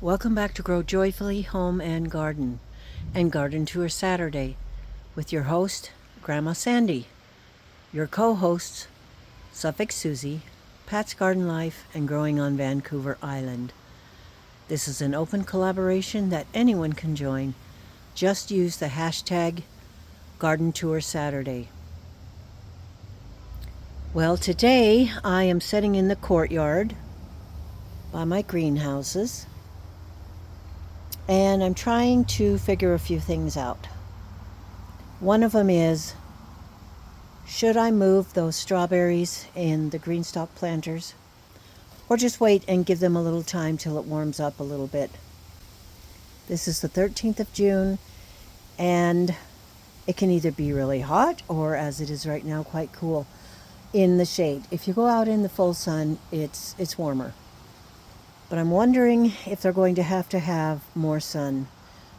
Welcome back to Grow Joyfully Home and Garden Tour Saturday with your host, Grandma Sandy, your co-hosts, Suffolk Susie, Pat's Garden Life, and Growing on Vancouver Island. This is an open collaboration that anyone can join. Just use the hashtag Garden Tour Saturday. Well, today I am sitting in the courtyard by my greenhouses, and I'm trying to figure a few things out. One of them is, should I move those strawberries in the green stalk planters, or just wait and give them a little time till it warms up a little bit? This is the 13th of June, and it can either be really hot or, as it is right now, quite cool in the shade. If you go out in the full sun, it's warmer. But I'm wondering if they're going to have more sun.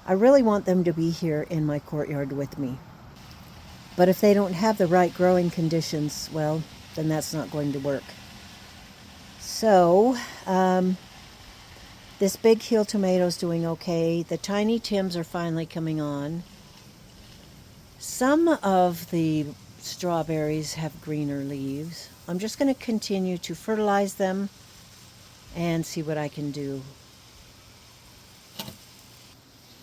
I really want them to be here in my courtyard with me. But if they don't have the right growing conditions, well, then that's not going to work. So, this big heel tomato's doing okay. The tiny Tims are finally coming on. Some of the strawberries have greener leaves. I'm just going to continue to fertilize them and see what I can do.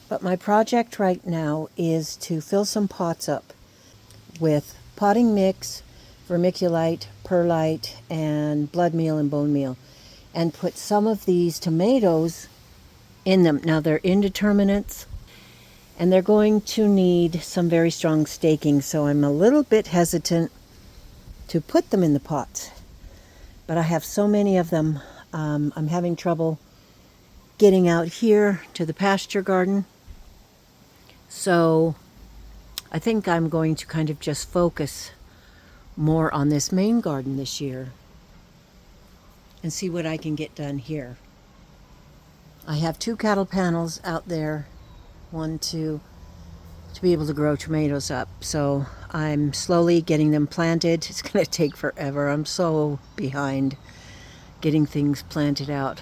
But my project right now is to fill some pots up with potting mix, vermiculite, perlite, and blood meal and bone meal, and put some of these tomatoes in them. Now they're indeterminates, and they're going to need some very strong staking, so I'm a little bit hesitant to put them in the pots. But I have so many of them. I'm having trouble getting out here to the pasture garden. So I think I'm going to kind of just focus more on this main garden this year and see what I can get done here. I have 2 cattle panels out there, one to be able to grow tomatoes up. So I'm slowly getting them planted. It's going to take forever. I'm so behind getting things planted out.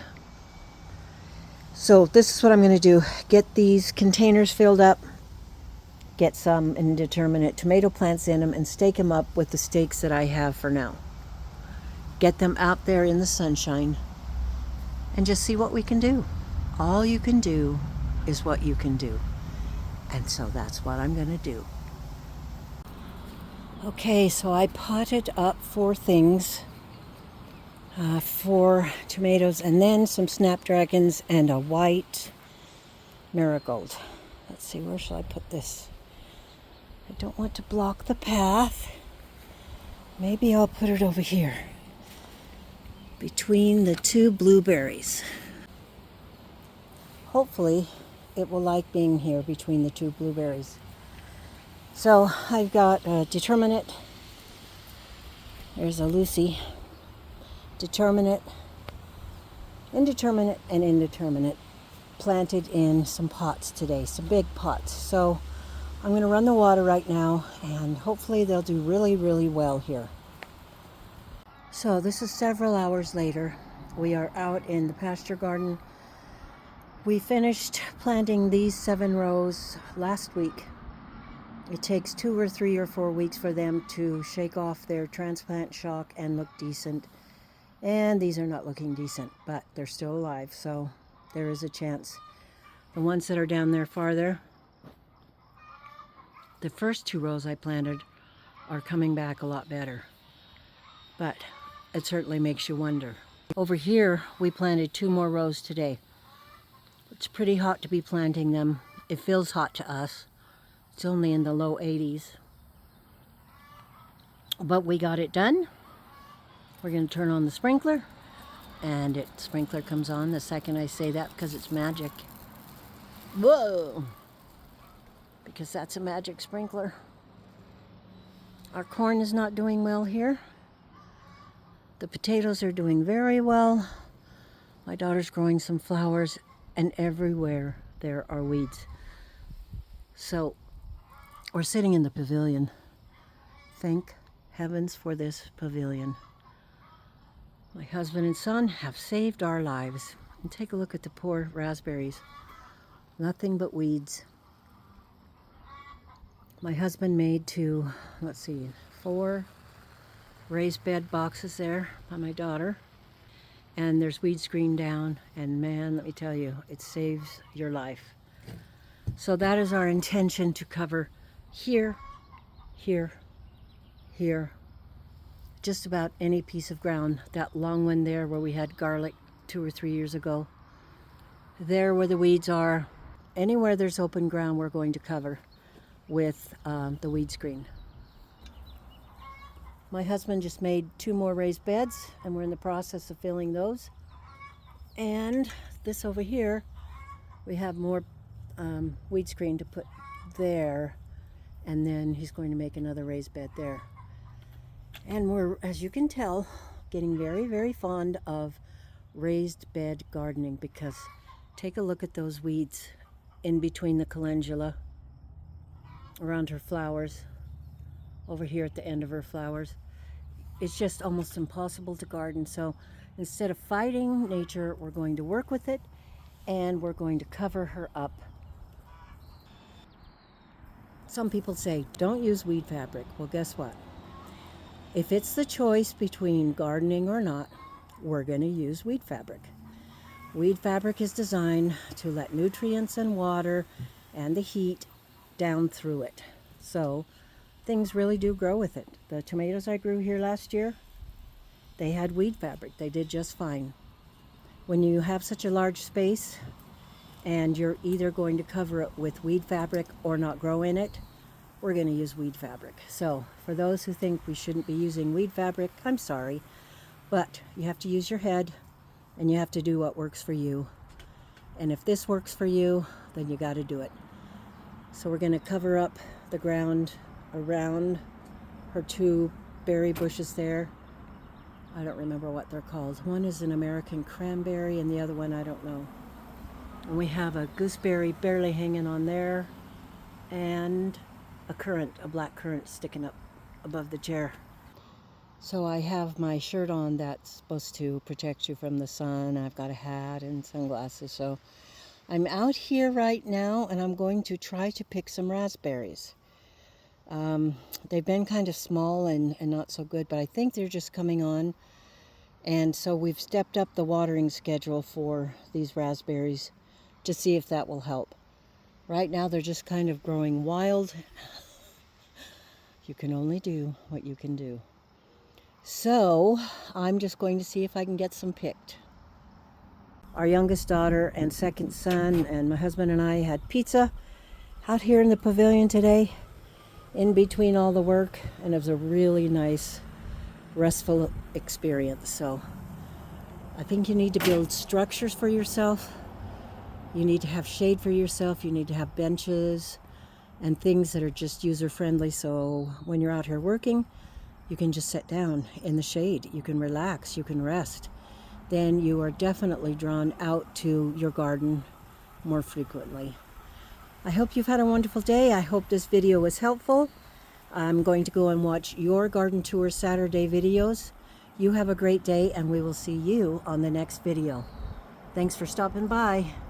So this is what I'm going to do. Get these containers filled up, get some indeterminate tomato plants in them, and stake them up with the stakes that I have for now. Get them out there in the sunshine and just see what we can do. All you can do is what you can do. And so that's what I'm going to do. Okay, so I potted up 4 things. 4 tomatoes, and then some snapdragons and a white marigold. Let's see, where shall I put this? I don't want to block the path. Maybe I'll put it over here between the 2 blueberries. Hopefully it will like being here between the 2 blueberries. So I've got a determinate. There's a Lucy. Determinate, indeterminate, and indeterminate planted in some pots today, some big pots. So I'm going to run the water right now, and hopefully they'll do really, really well here. So this is several hours later. We are out in the pasture garden. We finished planting these 7 rows last week. It takes 2 or 3 or 4 weeks for them to shake off their transplant shock and look decent. And these are not looking decent, but they're still alive, so there is a chance. The ones that are down there farther, the first 2 rows I planted are coming back a lot better. But it certainly makes you wonder. Over here, we planted 2 more rows today. It's pretty hot to be planting them. It feels hot to us. It's only in the low 80s. But we got it done. We're going to turn on the sprinkler, and sprinkler comes on the second I say that, because it's magic. Whoa! Because that's a magic sprinkler. Our corn is not doing well here. The potatoes are doing very well. My daughter's growing some flowers, and everywhere there are weeds. So we're sitting in the pavilion. Thank heavens for this pavilion. My husband and son have saved our lives. And take a look at the poor raspberries. Nothing but weeds. My husband made let's see, 4 raised bed boxes there by my daughter. And there's weed screen down, and man, let me tell you, it saves your life. So that is our intention, to cover here, here, here, just about any piece of ground. That long one there where we had garlic 2 or 3 years ago. There where the weeds are. Anywhere there's open ground, we're going to cover with the weed screen. My husband just made 2 more raised beds, and we're in the process of filling those. And this over here, we have more weed screen to put there, and then he's going to make another raised bed there. And we're, as you can tell, getting very, very fond of raised bed gardening, because take a look at those weeds in between the calendula, around her flowers, over here at the end of her flowers. It's just almost impossible to garden. So instead of fighting nature, we're going to work with it, and we're going to cover her up. Some people say, don't use weed fabric. Well, guess what? If it's the choice between gardening or not, we're going to use weed fabric. Weed fabric is designed to let nutrients and water and the heat down through it. So things really do grow with it. The tomatoes I grew here last year, they had weed fabric. They did just fine. When you have such a large space and you're either going to cover it with weed fabric or not grow in it, we're going to use weed fabric. So for those who think we shouldn't be using weed fabric, I'm sorry, but you have to use your head, and you have to do what works for you. And if this works for you, then you got to do it. So we're going to cover up the ground around her 2 berry bushes there. I don't remember what they're called. One is an American cranberry, and the other one I don't know. And we have a gooseberry barely hanging on there, and a black currant sticking up above the chair. So I have my shirt on that's supposed to protect you from the sun. I've got a hat and sunglasses. So I'm out here right now, and I'm going to try to pick some raspberries. They've been kind of small and not so good, but I think they're just coming on. And so we've stepped up the watering schedule for these raspberries to see if that will help. Right now they're just kind of growing wild. You can only do what you can do. So I'm just going to see if I can get some picked. Our youngest daughter and second son and my husband and I had pizza out here in the pavilion today, in between all the work, and it was a really nice, restful experience. So I think you need to build structures for yourself. You need to have shade for yourself. You need to have benches and things that are just user-friendly, so when you're out here working, you can just sit down in the shade. You can relax, you can rest. Then you are definitely drawn out to your garden more frequently. I hope you've had a wonderful day. I hope this video was helpful. I'm going to go and watch your garden tour Saturday videos. You have a great day, and we will see you on the next video. Thanks for stopping by.